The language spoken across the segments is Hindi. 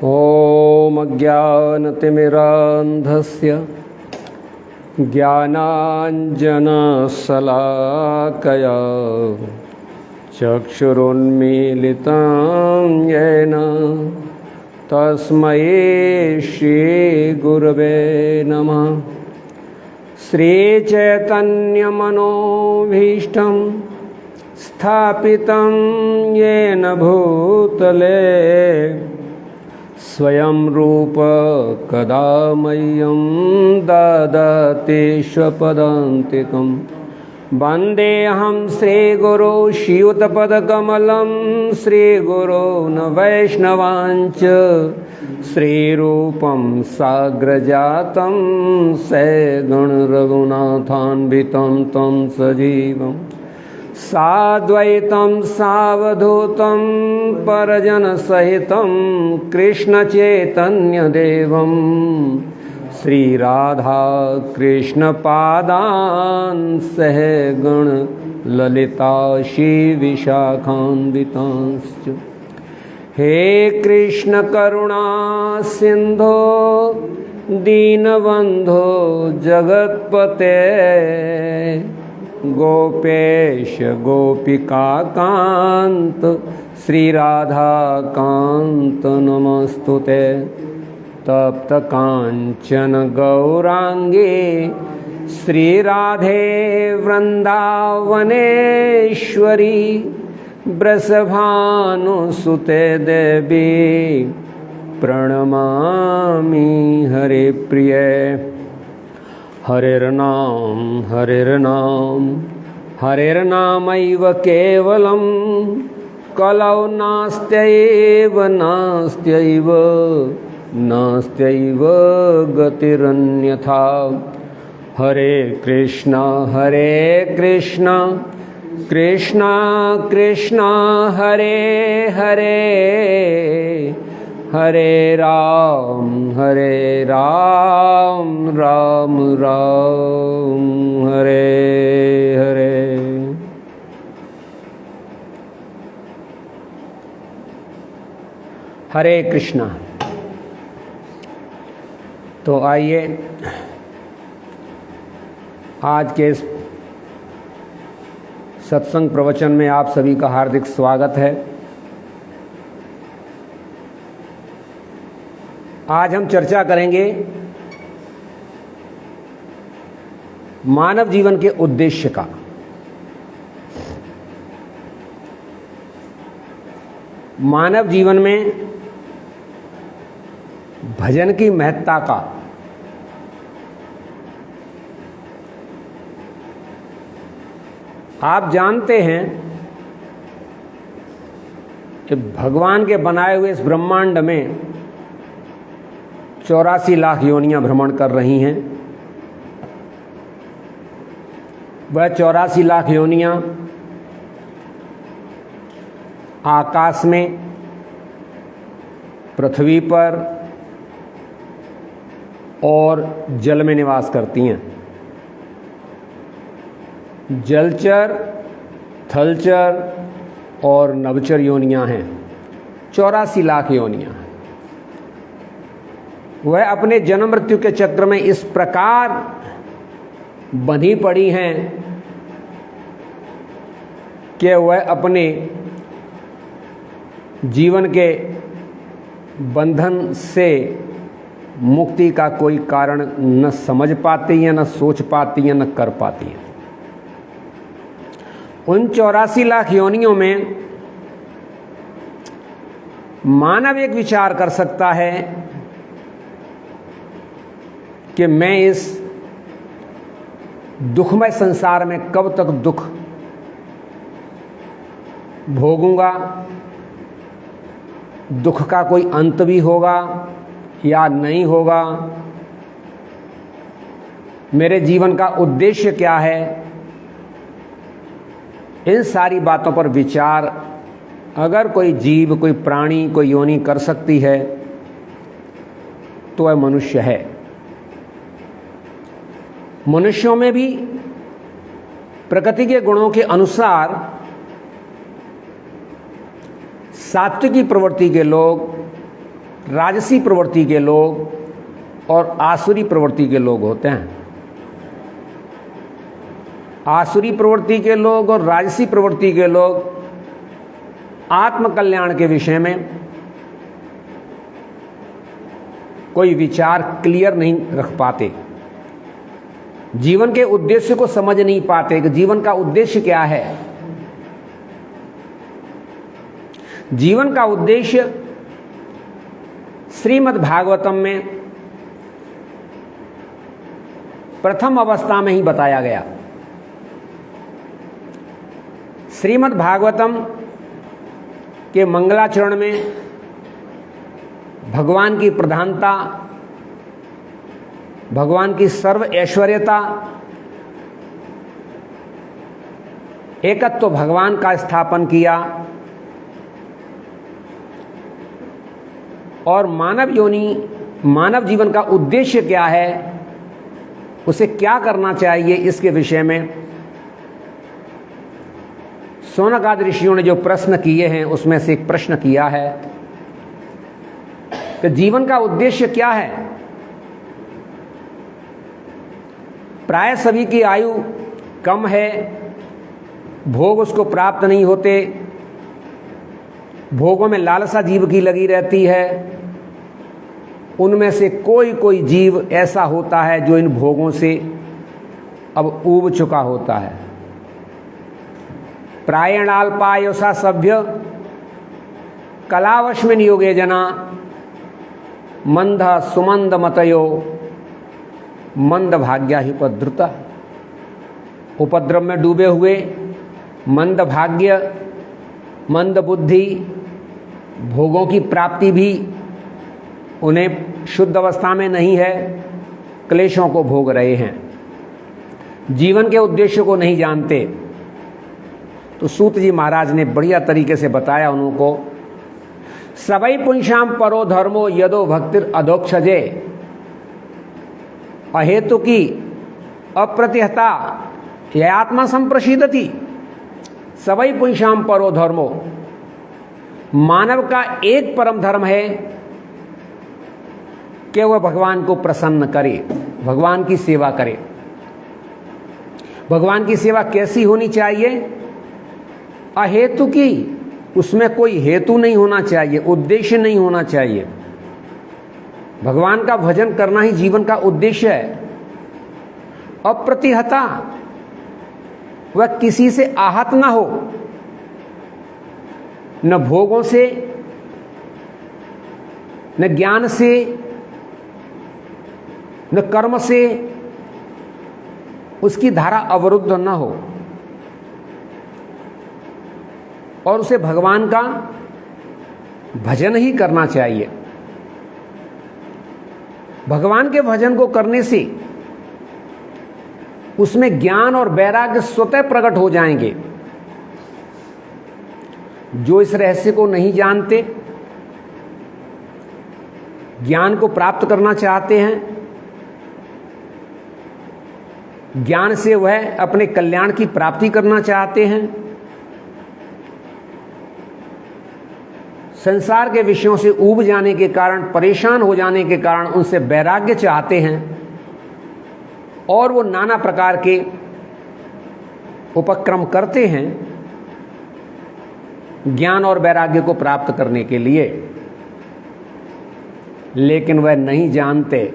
ॐ अज्ञानतिमिरान्धस्य ज्ञानाञ्जनशलाकया चक्षुरुन्मीलितं येन तस्मै श्रीगुरवे नमः। श्रीचैतन्यमनोभीष्टं स्थापितं येन भूतले स्वयं रूप कदा मह्यं ददाति स्वपदान्तिकं। वन्देऽहं श्रीगुरो श्रीयुतपदकमलं श्रीगुरोन् वैष्णवांश्च श्रीरूपं साग्रजातं सगणरघुनाथान्वितं तं सजीवम् साद्वैतं सावधूतं परजनसहितं कृष्णचैतन्यदेवं श्रीराधा कृष्णपादान् सहगण ललिता श्रीविशाखान्वितांश्च। हे कृष्ण करुणा सिंधो दीनबंधो जगत्पते गोपेश गोपिकाकांत श्रीराधाकांत नमस्तुते। तप्त कांचन गौरांगे श्रीराधे वृंदावनेश्वरी वृषभानुसुते देवी प्रणमामि हरिप्रिये। हरिर्नाम हरिर्नामैव केवलं कलौ नास्त्यैव गतिरन्यथा। हरे कृष्णा कृष्णा कृष्णा हरे हरे हरे राम राम राम हरे हरे। हरे कृष्णा। तो आइए आज के इस सत्संग प्रवचन में आप सभी का हार्दिक स्वागत है। आज हम चर्चा करेंगे मानव जीवन के उद्देश्य का। मानव जीवन में भजन की महत्ता का आप जानते हैं कि भगवान के बनाए हुए इस ब्रह्मांड में 84 लाख योनियां भ्रमण कर रही हैं। वह 84 लाख योनियां आकाश में, पृथ्वी पर और जल में निवास करती हैं। जलचर, थलचर और नभचर योनियां हैं। 84 लाख योनियां। वह अपने जन्म मृत्यु के चक्र में इस प्रकार बंधी पड़ी हैं कि वह अपने जीवन के बंधन से मुक्ति का कोई कारण न समझ पाती हैं, न सोच पाती हैं, न कर पाती हैं। उन 84 लाख योनियों में मानव एक विचार कर सकता है कि मैं इस दुखमय संसार में कब तक दुख भोगूंगा, दुख का कोई अंत भी होगा या नहीं होगा, मेरे जीवन का उद्देश्य क्या है। इन सारी बातों पर विचार अगर कोई जीव, कोई प्राणी, कोई योनि कर सकती है तो वह मनुष्य है। मनुष्यों में भी प्रकृति के गुणों के अनुसार सात्विकी प्रवृत्ति के लोग राजसी प्रवृत्ति के लोग और आसुरी प्रवृत्ति के लोग होते हैं। आसुरी प्रवृत्ति के लोग और राजसी प्रवृत्ति के लोग आत्मकल्याण के विषय में कोई विचार क्लियर नहीं रख पाते, जीवन के उद्देश्य को समझ नहीं पाते कि जीवन का उद्देश्य क्या है। जीवन का उद्देश्य श्रीमद् भागवतम में प्रथम अवस्था में ही बताया गया। श्रीमद् भागवतम के मंगलाचरण में भगवान की प्रधानता, भगवान की सर्व ऐश्वर्यता, एकत्व भगवान का स्थापन किया और मानव जीवन का उद्देश्य क्या है, उसे क्या करना चाहिए, इसके विषय में शौनकाद ऋषियों ने जो प्रश्न किए हैं उसमें से एक प्रश्न किया है कि जीवन का उद्देश्य क्या है। प्राय सभी की आयु कम है, भोग उसको प्राप्त नहीं होते, भोगों में लालसा जीव की लगी रहती है। उनमें से कोई जीव ऐसा होता है जो इन भोगों से अब ऊब चुका होता है। प्रायणाल्पायुषा सभ्य कलावश में योगे जना मंद सुमंद मतयो मंद भाग्या ही उपद्रुता। उपद्रव में डूबे हुए, मंद भाग्य, मंद बुद्धि, भोगों की प्राप्ति भी उन्हें शुद्ध अवस्था में नहीं है, क्लेशों को भोग रहे हैं, जीवन के उद्देश्य को नहीं जानते। तो सूत जी महाराज ने बढ़िया तरीके से बताया उनको, सबई पुंसाम परो धर्मो यदो भक्तिर अधोक्षजे अहेतु की अप्रतिहता यह आत्मा संप्रसिद्धति। सबई पुंसाम परो धर्मो, मानव का एक परम धर्म है कि वह भगवान को प्रसन्न करे, भगवान की सेवा करे। भगवान की सेवा कैसी होनी चाहिए? अहेतु की, उसमें कोई हेतु नहीं होना चाहिए, उद्देश्य नहीं होना चाहिए। भगवान का भजन करना ही जीवन का उद्देश्य है। अप्रतिहता, वह किसी से आहत ना हो, न भोगों से, न ज्ञान से, न कर्म से उसकी धारा अवरुद्ध न हो, और उसे भगवान का भजन ही करना चाहिए। भगवान के भजन को करने से उसमें ज्ञान और वैराग्य स्वतः प्रकट हो जाएंगे। जो इस रहस्य को नहीं जानते, ज्ञान को प्राप्त करना चाहते हैं, ज्ञान से वह अपने कल्याण की प्राप्ति करना चाहते हैं, संसार के विषयों से ऊब जाने के कारण, परेशान हो जाने के कारण उनसे वैराग्य चाहते हैं, और वो नाना प्रकार के उपक्रम करते हैं ज्ञान और वैराग्य को प्राप्त करने के लिए, लेकिन वह नहीं जानते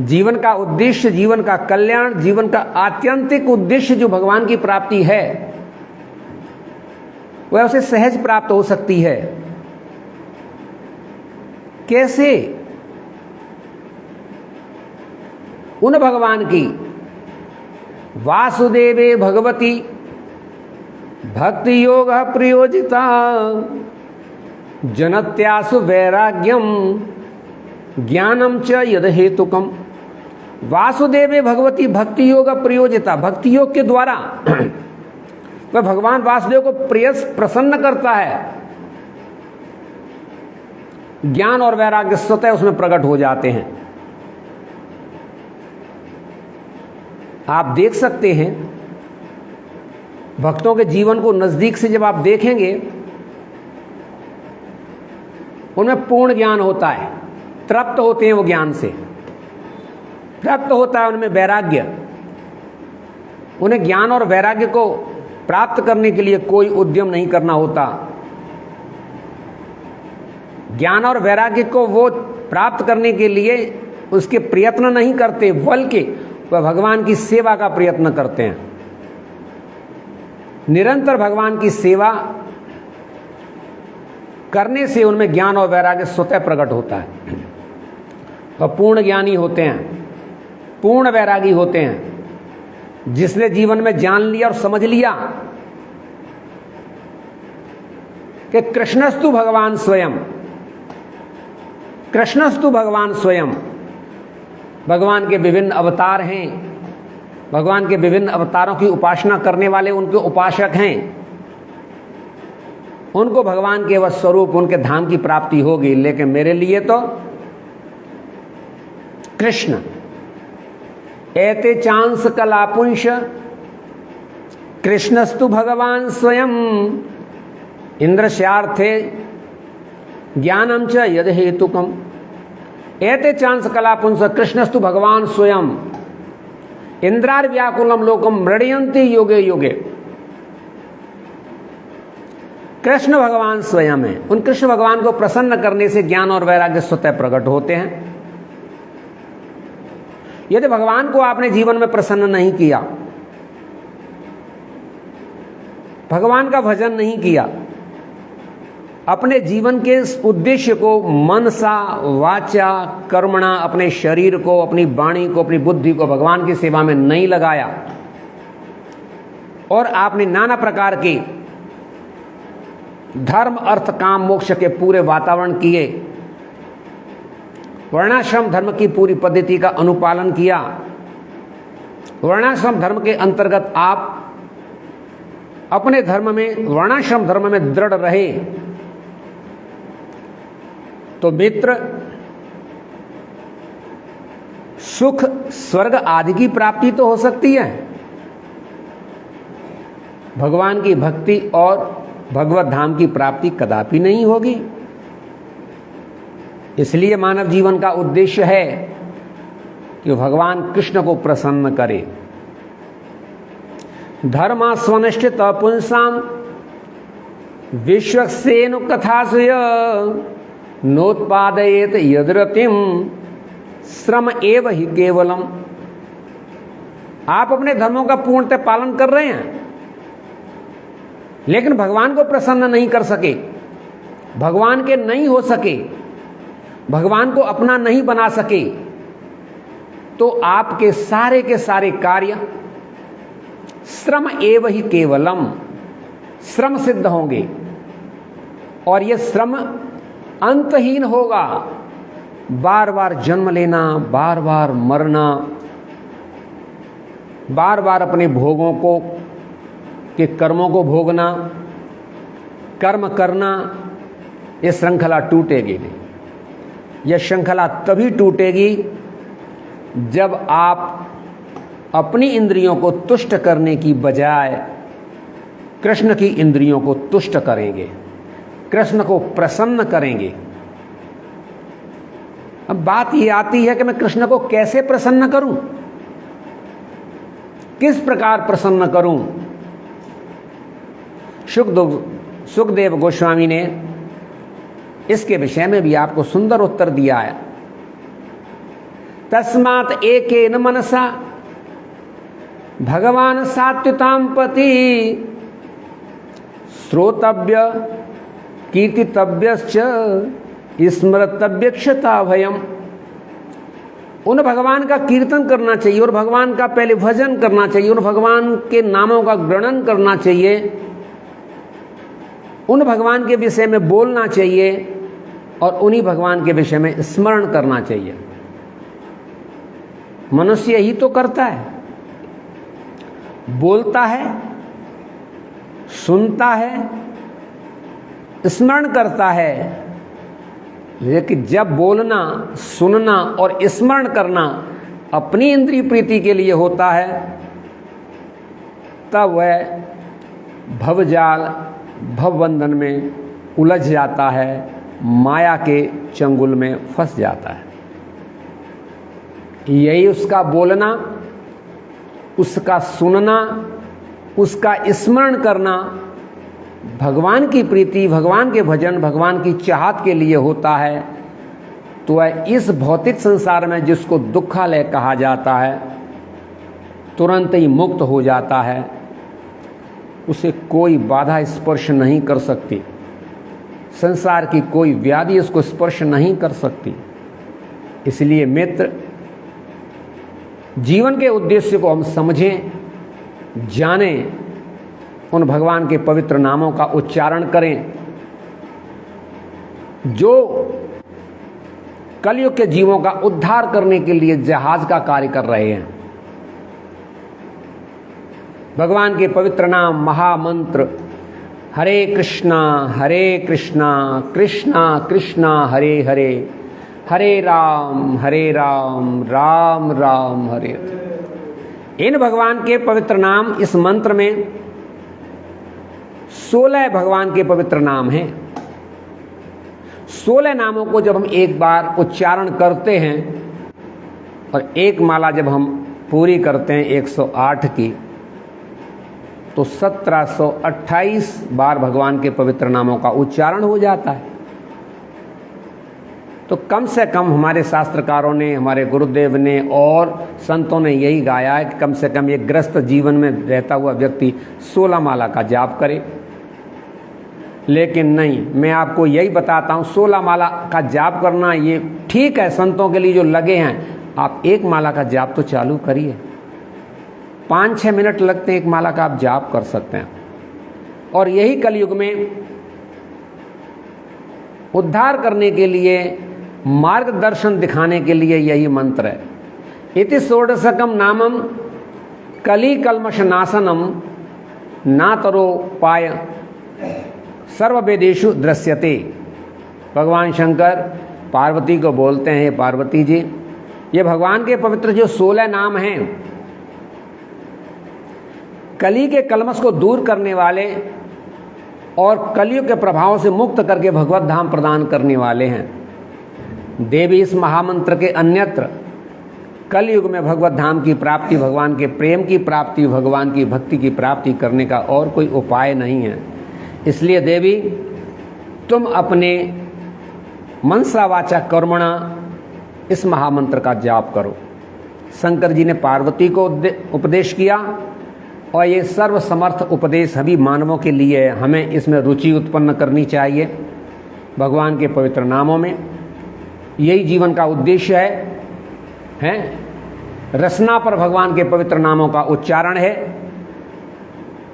जीवन का उद्देश्य, जीवन का कल्याण, जीवन का आत्यंतिक उद्देश्य जो भगवान की प्राप्ति है, वह उसे सहज प्राप्त हो सकती है। कैसे? उन भगवान की वासुदेवे भगवती भक्ति योग प्रयोजिता जनत्यासु वैराग्यम ज्ञानम च यद हेतुकम। वासुदेवे भगवती भक्ति योग प्रयोजिता, भक्ति योग के द्वारा वह भगवान वासुदेव को प्रसन्न करता है, ज्ञान और वैराग्य स्वतः उसमें प्रकट हो जाते हैं। आप देख सकते हैं भक्तों के जीवन को नजदीक से जब आप देखेंगे उनमें पूर्ण ज्ञान होता है, तृप्त होते हैं वो ज्ञान से, तृप्त होता है उनमें वैराग्य। उन्हें ज्ञान और वैराग्य को प्राप्त करने के लिए कोई उद्यम नहीं करना होता। ज्ञान और वैराग्य को वो प्राप्त करने के लिए उसके प्रयत्न नहीं करते, बल्कि वह भगवान की सेवा का प्रयत्न करते हैं। निरंतर भगवान की सेवा करने से उनमें ज्ञान और वैराग्य स्वतः प्रकट होता है। वह पूर्ण ज्ञानी होते हैं, पूर्ण वैरागी होते हैं, जिसने जीवन में जान लिया और समझ लिया कि कृष्णस्तु भगवान स्वयं, कृष्णस्तु भगवान स्वयं, भगवान के विभिन्न अवतार हैं, भगवान के विभिन्न अवतारों की उपासना करने वाले उनके उपासक हैं। उनको भगवान के वह स्वरूप, उनके धाम की प्राप्ति होगी। लेकिन मेरे लिए तो कृष्ण एते चांस कलापुंश कृष्णस्तु भगवान स्वयं इंद्रस्यार्थे ज्ञानम च यद हेतुकम। एते चांस कलापुंस कृष्णस्तु भगवान स्वयं इंद्रार व्याकुलम लोकम मृडयन्ति योगे योगे। कृष्ण भगवान स्वयं है, उन कृष्ण भगवान को प्रसन्न करने से ज्ञान और वैराग्य स्वतः प्रकट होते हैं। यदि भगवान को आपने जीवन में प्रसन्न नहीं किया, भगवान का भजन नहीं किया, अपने जीवन के उद्देश्य को मनसा वाचा कर्मणा, अपने शरीर को, अपनी वाणी को, अपनी बुद्धि को भगवान की सेवा में नहीं लगाया और आपने नाना प्रकार के धर्म अर्थ काम मोक्ष के पूरे वातावरण किए, वर्णाश्रम धर्म की पूरी पद्धति का अनुपालन किया, वर्णाश्रम धर्म के अंतर्गत आप अपने धर्म में, वर्णाश्रम धर्म में दृढ़ रहे, तो मित्र सुख स्वर्ग आदि की प्राप्ति तो हो सकती है, भगवान की भक्ति और भगवत धाम की प्राप्ति कदापि नहीं होगी। इसलिए मानव जीवन का उद्देश्य है कि भगवान कृष्ण को प्रसन्न करे। धर्मा स्वनिष्ठित पुंसाम विश्वक्सेनु कथासुय नोत्पादयेत यदरतिम श्रम एव ही केवलम। आप अपने धर्मों का पूर्णतः पालन कर रहे हैं, लेकिन भगवान को प्रसन्न नहीं कर सके, भगवान के नहीं हो सके, भगवान को अपना नहीं बना सके, तो आपके सारे के सारे कार्य श्रम एव ही केवलम, श्रम सिद्ध होंगे और यह श्रम अंतहीन होगा। बार बार जन्म लेना, बार बार मरना, बार बार अपने भोगों को के कर्मों को भोगना, कर्म करना, यह श्रृंखला टूटेगी नहीं। यह श्रृंखला तभी टूटेगी जब आप अपनी इंद्रियों को तुष्ट करने की बजाय कृष्ण की इंद्रियों को तुष्ट करेंगे, कृष्ण को प्रसन्न करेंगे। अब बात यह आती है कि मैं कृष्ण को कैसे प्रसन्न करूं, किस प्रकार प्रसन्न करूं। सुखदेव गोस्वामी ने इसके विषय में भी आपको सुंदर उत्तर दिया है। तस्मात् एकेन मनसा भगवान सात्वितां पति श्रोतव्य कीर्तितव्यश्च स्मृतव्यक्षता भयम। उन भगवान का कीर्तन करना चाहिए और भगवान का पहले भजन करना चाहिए, उन भगवान के नामों का गणन करना चाहिए, उन भगवान के विषय में बोलना चाहिए और उन्हीं भगवान के विषय में स्मरण करना चाहिए। मनुष्य यही तो करता है, बोलता है, सुनता है, स्मरण करता है, लेकिन जब बोलना, सुनना और स्मरण करना अपनी इंद्रिय प्रीति के लिए होता है, तब वह भवजाल भवबंधन में उलझ जाता है, माया के चंगुल में फंस जाता है। यही उसका बोलना, उसका सुनना, उसका स्मरण करना भगवान की प्रीति, भगवान के भजन, भगवान की चाहत के लिए होता है। तो वह इस भौतिक संसार में जिसको दुखालय कहा जाता है तुरंत ही मुक्त हो जाता है। उसे कोई बाधा स्पर्श नहीं कर सकती, संसार की कोई व्याधि उसको स्पर्श नहीं कर सकती। इसलिए मित्र, जीवन के उद्देश्य को हम समझें, जानें, उन भगवान के पवित्र नामों का उच्चारण करें जो कलयुग के जीवों का उद्धार करने के लिए जहाज का कार्य कर रहे हैं। भगवान के पवित्र नाम, महामंत्र हरे कृष्णा कृष्णा कृष्णा हरे हरे, हरे राम राम राम हरे हरे। इन भगवान के पवित्र नाम, इस मंत्र में 16 भगवान के पवित्र नाम हैं। 16 नामों को जब हम एक बार उच्चारण करते हैं और एक माला जब हम पूरी करते हैं 108 की, तो 1728 बार भगवान के पवित्र नामों का उच्चारण हो जाता है। तो कम से कम हमारे शास्त्रकारों ने, हमारे गुरुदेव ने और संतों ने यही गाया है कि कम से कम एक गृहस्थ जीवन में रहता हुआ व्यक्ति 16 माला का जाप करे। लेकिन नहीं, मैं आपको यही बताता हूँ, 16 माला का जाप करना ये ठीक है, संतों के लिए जो लगे हैं, आप एक माला का जाप तो चालू करिए। 5-6 मिनट लगते हैं, एक माला का आप जाप कर सकते हैं। और यही कलयुग में उद्धार करने के लिए, मार्गदर्शन दिखाने के लिए यही मंत्र है। इति षोडशकम नामम कली कल्मष नाशनम नातरो पाय सर्ववेदेषु दृश्यते। भगवान शंकर पार्वती को बोलते हैं, हे पार्वती जी, ये भगवान के पवित्र जो 16 नाम हैं, कली के कलमश को दूर करने वाले और कलियुग के प्रभाव से मुक्त करके भगवत धाम प्रदान करने वाले हैं। देवी इस महामंत्र के अन्यत्र कलयुग में भगवत धाम की प्राप्ति, भगवान के प्रेम की प्राप्ति, भगवान की भक्ति की प्राप्ति करने का और कोई उपाय नहीं है। इसलिए देवी, तुम अपने मनसा वाचा कर्मणा इस महामंत्र का जाप करो। शंकर जी ने पार्वती को उपदेश किया और ये सर्वसमर्थ उपदेश सभी मानवों के लिए है। हमें इसमें रुचि उत्पन्न करनी चाहिए भगवान के पवित्र नामों में। यही जीवन का उद्देश्य है। रसना पर भगवान के पवित्र नामों का उच्चारण है,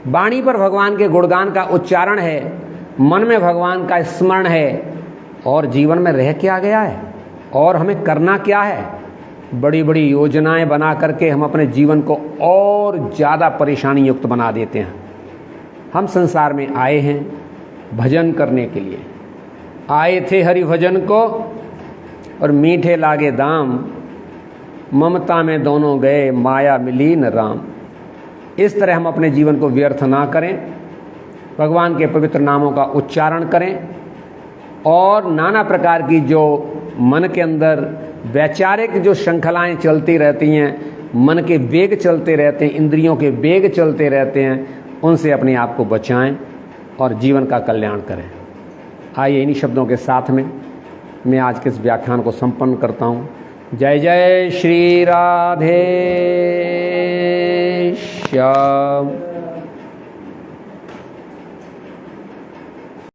वाणी पर भगवान के गुणगान का उच्चारण है, मन में भगवान का स्मरण है। और जीवन में रह क्या गया है और हमें करना क्या है? बड़ी बड़ी योजनाएं बना करके हम अपने जीवन को और ज़्यादा परेशानी युक्त बना देते हैं। हम संसार में आए हैं भजन करने के लिए, आए थे हरि भजन को और मीठे लागे दाम, ममता में दोनों गए माया मिली न राम। इस तरह हम अपने जीवन को व्यर्थ ना करें, भगवान के पवित्र नामों का उच्चारण करें और नाना प्रकार की जो मन के अंदर वैचारिक जो श्रृंखलाएं चलती रहती हैं, मन के वेग चलते रहते हैं, इंद्रियों के वेग चलते रहते हैं, उनसे अपने आप को बचाएं और जीवन का कल्याण करें। आइए इन्हीं शब्दों के साथ में मैं आज के इस व्याख्यान को संपन्न करता हूँ। जय जय श्री राधे श्याम।